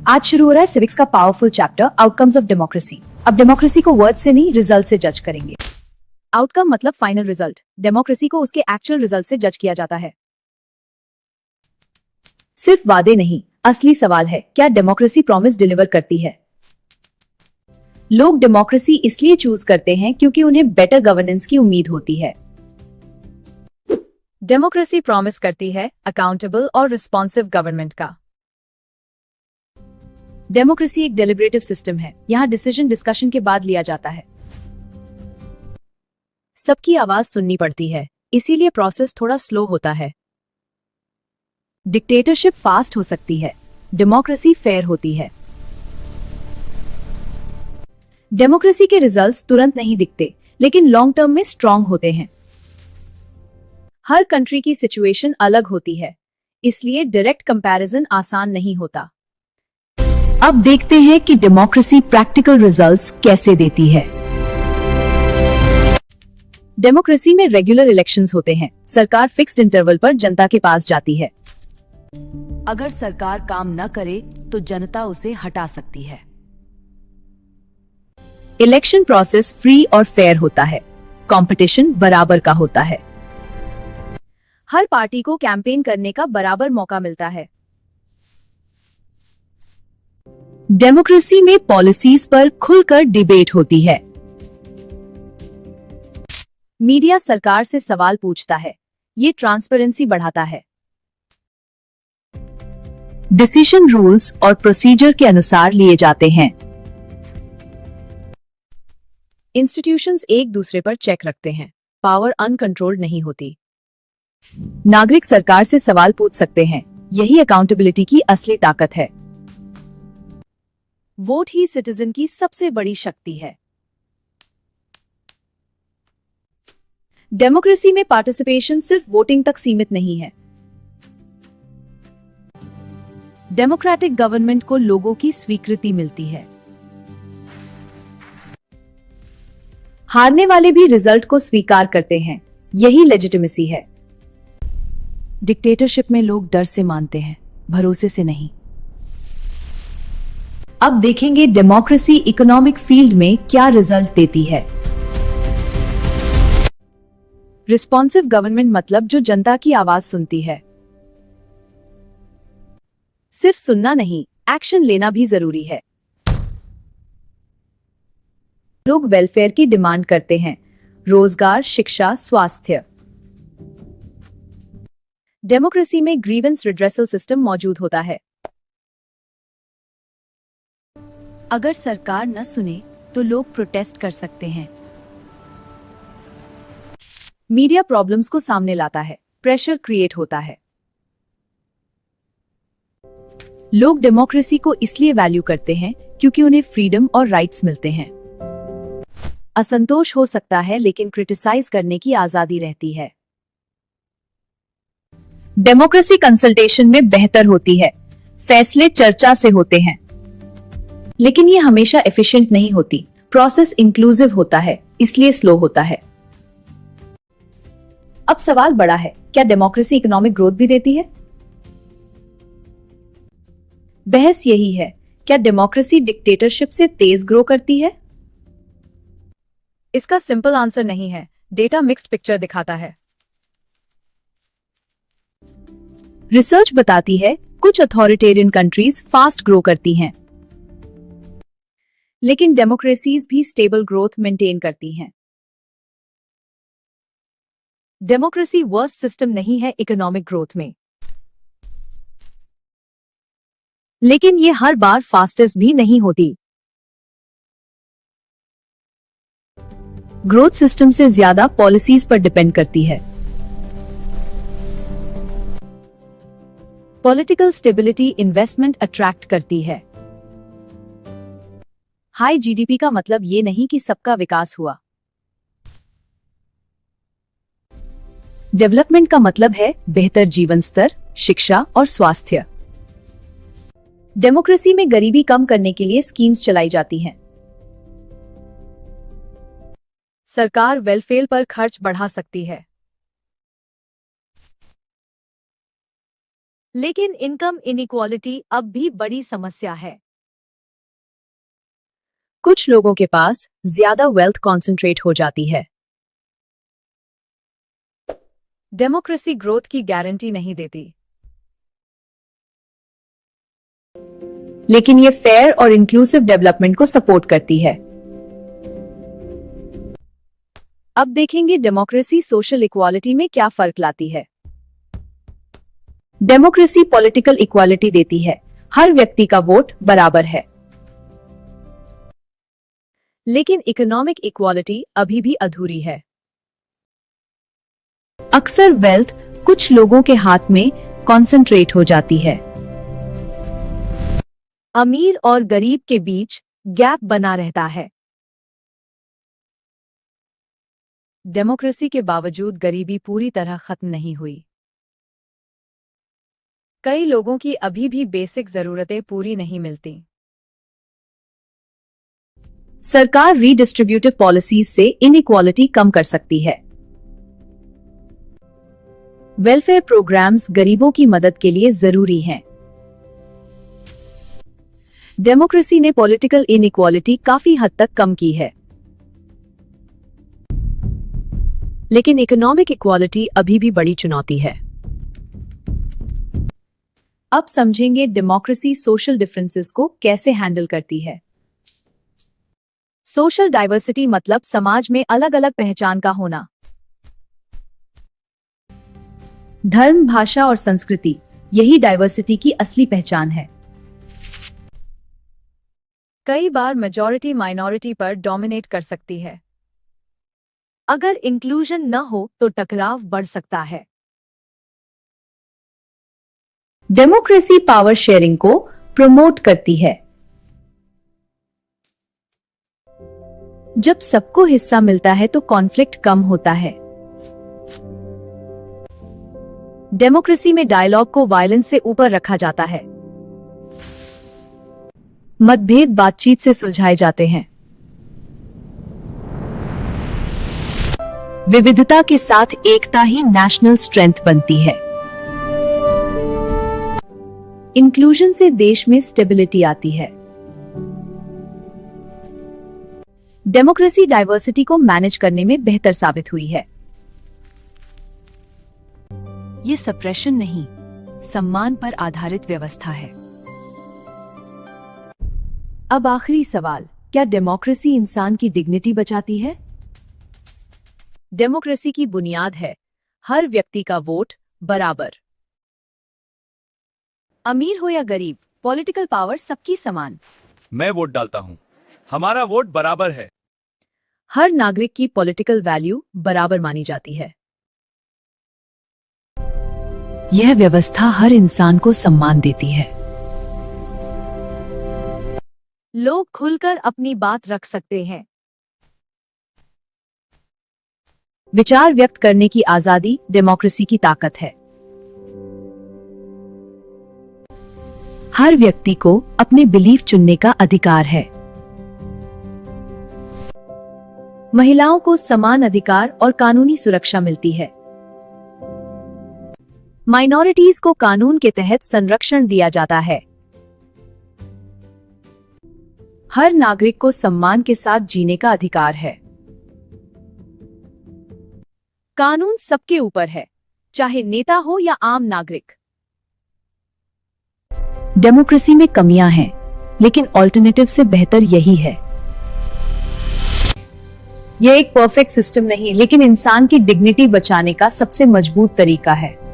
आज शुरू हो रहा है सिविक्स का powerful chapter outcomes of democracy. अब डेमोक्रेसी को वर्ड से नहीं रिजल्ट से जज करेंगे। आउटकम मतलब फाइनल रिजल्ट। डेमोक्रेसी को उसके एक्चुअल रिजल्ट से जज किया जाता है। सिर्फ वादे नहीं, असली सवाल है क्या डेमोक्रेसी प्रॉमिस डिलीवर करती है। लोग डेमोक्रेसी इसलिए चूज करते हैं क्योंकि उन्हें बेटर गवर्नेंस की उम्मीद होती है। डेमोक्रेसी प्रॉमिस करती है अकाउंटेबल और रिस्पॉन्सिव गवर्नमेंट का। डेमोक्रेसी एक डेलिब्रेटिव सिस्टम है। यहां डिसीजन डिस्कशन के बाद लिया जाता है। सबकी आवाज सुननी पड़ती है, इसीलिए प्रोसेस थोड़ा स्लो होता है। डिक्टेटरशिप फास्ट हो सकती है, डेमोक्रेसी फेयर होती है। डेमोक्रेसी के रिजल्ट्स तुरंत नहीं दिखते, लेकिन लॉन्ग टर्म में स्ट्रांग होते हैं। हर कंट्री की सिचुएशन अलग होती है, इसलिए डायरेक्ट कंपैरिजन आसान नहीं होता। अब देखते हैं कि डेमोक्रेसी प्रैक्टिकल रिजल्ट्स कैसे देती है। डेमोक्रेसी में रेगुलर इलेक्शंस होते हैं। सरकार फिक्स्ड इंटरवल पर जनता के पास जाती है। अगर सरकार काम न करे तो जनता उसे हटा सकती है। इलेक्शन प्रोसेस फ्री और फेयर होता है। कंपटीशन बराबर का होता है। हर पार्टी को कैंपेन करने का बराबर मौका मिलता है। डेमोक्रेसी में पॉलिसीज पर खुलकर डिबेट होती है। मीडिया सरकार से सवाल पूछता है, ये ट्रांसपेरेंसी बढ़ाता है। डिसीजन रूल्स और प्रोसीजर के अनुसार लिए जाते हैं। इंस्टीट्यूशंस एक दूसरे पर चेक रखते हैं। पावर अनकंट्रोल्ड नहीं होती। नागरिक सरकार से सवाल पूछ सकते हैं। यही अकाउंटेबिलिटी की असली ताकत है। वोट ही सिटीजन की सबसे बड़ी शक्ति है। डेमोक्रेसी में पार्टिसिपेशन सिर्फ वोटिंग तक सीमित नहीं है। डेमोक्रेटिक गवर्नमेंट को लोगों की स्वीकृति मिलती है। हारने वाले भी रिजल्ट को स्वीकार करते हैं। यही लेजिटिमेसी है। डिक्टेटरशिप में लोग डर से मानते हैं, भरोसे से नहीं। अब देखेंगे डेमोक्रेसी इकोनॉमिक फील्ड में क्या रिजल्ट देती है। रिस्पॉन्सिव गवर्नमेंट मतलब जो जनता की आवाज सुनती है। सिर्फ सुनना नहीं, एक्शन लेना भी जरूरी है। लोग वेलफेयर की डिमांड करते हैं, रोजगार, शिक्षा, स्वास्थ्य। डेमोक्रेसी में ग्रीवेंस रिड्रेसल सिस्टम मौजूद होता है। अगर सरकार न सुने तो लोग प्रोटेस्ट कर सकते हैं। मीडिया प्रॉब्लम्स को सामने लाता है, प्रेशर क्रिएट होता है। लोग डेमोक्रेसी को इसलिए वैल्यू करते हैं क्योंकि उन्हें फ्रीडम और राइट्स मिलते हैं। असंतोष हो सकता है, लेकिन क्रिटिसाइज करने की आजादी रहती है। डेमोक्रेसी कंसल्टेशन में बेहतर होती है। फैसले चर्चा से होते हैं, लेकिन ये हमेशा एफिशिएंट नहीं होती। प्रोसेस इंक्लूसिव होता है, इसलिए स्लो होता है। अब सवाल बड़ा है, क्या डेमोक्रेसी इकोनॉमिक ग्रोथ भी देती है? बहस यही है, क्या डेमोक्रेसी डिक्टेटरशिप से तेज ग्रो करती है? इसका सिंपल आंसर नहीं है। डेटा मिक्स्ड पिक्चर दिखाता है। रिसर्च बताती है कुछ अथॉरिटेरियन कंट्रीज फास्ट ग्रो करती हैं, लेकिन डेमोक्रेसीज भी स्टेबल ग्रोथ मेंटेन करती हैं। डेमोक्रेसी वर्स्ट सिस्टम नहीं है इकोनॉमिक ग्रोथ में, लेकिन ये हर बार फास्टेस्ट भी नहीं होती। ग्रोथ सिस्टम से ज्यादा पॉलिसीज पर डिपेंड करती है। पॉलिटिकल स्टेबिलिटी इन्वेस्टमेंट अट्रैक्ट करती है। हाई जीडीपी का मतलब ये नहीं कि सबका विकास हुआ। डेवलपमेंट का मतलब है बेहतर जीवन स्तर, शिक्षा और स्वास्थ्य। डेमोक्रेसी में गरीबी कम करने के लिए स्कीम्स चलाई जाती हैं। सरकार वेलफेयर पर खर्च बढ़ा सकती है, लेकिन इनकम इनइक्वालिटी अब भी बड़ी समस्या है। कुछ लोगों के पास ज्यादा वेल्थ कॉन्सेंट्रेट हो जाती है। डेमोक्रेसी ग्रोथ की गारंटी नहीं देती, लेकिन ये फेयर और इंक्लूसिव डेवलपमेंट को सपोर्ट करती है। अब देखेंगे डेमोक्रेसी सोशल इक्वालिटी में क्या फर्क लाती है। डेमोक्रेसी पॉलिटिकल इक्वालिटी देती है, हर व्यक्ति का वोट बराबर है। लेकिन इकोनॉमिक इक्वालिटी अभी भी अधूरी है। अक्सर वेल्थ कुछ लोगों के हाथ में कॉन्सेंट्रेट हो जाती है। अमीर और गरीब के बीच गैप बना रहता है। डेमोक्रेसी के बावजूद गरीबी पूरी तरह खत्म नहीं हुई। कई लोगों की अभी भी बेसिक जरूरतें पूरी नहीं मिलती। सरकार रीडिस्ट्रीब्यूटिव पॉलिसीज से इनइक्वालिटी कम कर सकती है। वेलफेयर प्रोग्राम्स गरीबों की मदद के लिए जरूरी हैं। डेमोक्रेसी ने पॉलिटिकल इनइक्वालिटी काफी हद तक कम की है, लेकिन इकोनॉमिक इक्वालिटी अभी भी बड़ी चुनौती है। अब समझेंगे डेमोक्रेसी सोशल डिफरेंसेस को कैसे हैंडल करती है। सोशल डाइवर्सिटी मतलब समाज में अलग अलग पहचान का होना। धर्म, भाषा और संस्कृति, यही डाइवर्सिटी की असली पहचान है। कई बार मेजॉरिटी माइनॉरिटी पर डोमिनेट कर सकती है। अगर इंक्लूजन न हो तो टकराव बढ़ सकता है। डेमोक्रेसी पावर शेयरिंग को प्रमोट करती है। जब सबको हिस्सा मिलता है तो कॉन्फ्लिक्ट कम होता है। डेमोक्रेसी में डायलॉग को वायलेंस से ऊपर रखा जाता है। मतभेद बातचीत से सुलझाए जाते हैं। विविधता के साथ एकता ही नेशनल स्ट्रेंथ बनती है। इंक्लूजन से देश में स्टेबिलिटी आती है। डेमोक्रेसी डाइवर्सिटी को मैनेज करने में बेहतर साबित हुई है। ये सप्रेशन नहीं, सम्मान पर आधारित व्यवस्था है। अब आखिरी सवाल, क्या डेमोक्रेसी इंसान की डिग्निटी बचाती है? डेमोक्रेसी की बुनियाद है हर व्यक्ति का वोट बराबर। अमीर हो या गरीब, पॉलिटिकल पावर सबकी समान। मैं वोट डालता हूं, हमारा वोट बराबर है। हर नागरिक की पॉलिटिकल वैल्यू बराबर मानी जाती है। यह व्यवस्था हर इंसान को सम्मान देती है। लोग खुलकर अपनी बात रख सकते हैं। विचार व्यक्त करने की आजादी डेमोक्रेसी की ताकत है। हर व्यक्ति को अपने बिलीफ चुनने का अधिकार है। महिलाओं को समान अधिकार और कानूनी सुरक्षा मिलती है। माइनॉरिटीज को कानून के तहत संरक्षण दिया जाता है। हर नागरिक को सम्मान के साथ जीने का अधिकार है। कानून सबके ऊपर है, चाहे नेता हो या आम नागरिक। डेमोक्रेसी में कमियां हैं, लेकिन ऑल्टरनेटिव से बेहतर यही है। यह एक परफेक्ट सिस्टम नहीं, लेकिन इंसान की डिग्निटी बचाने का सबसे मजबूत तरीका है।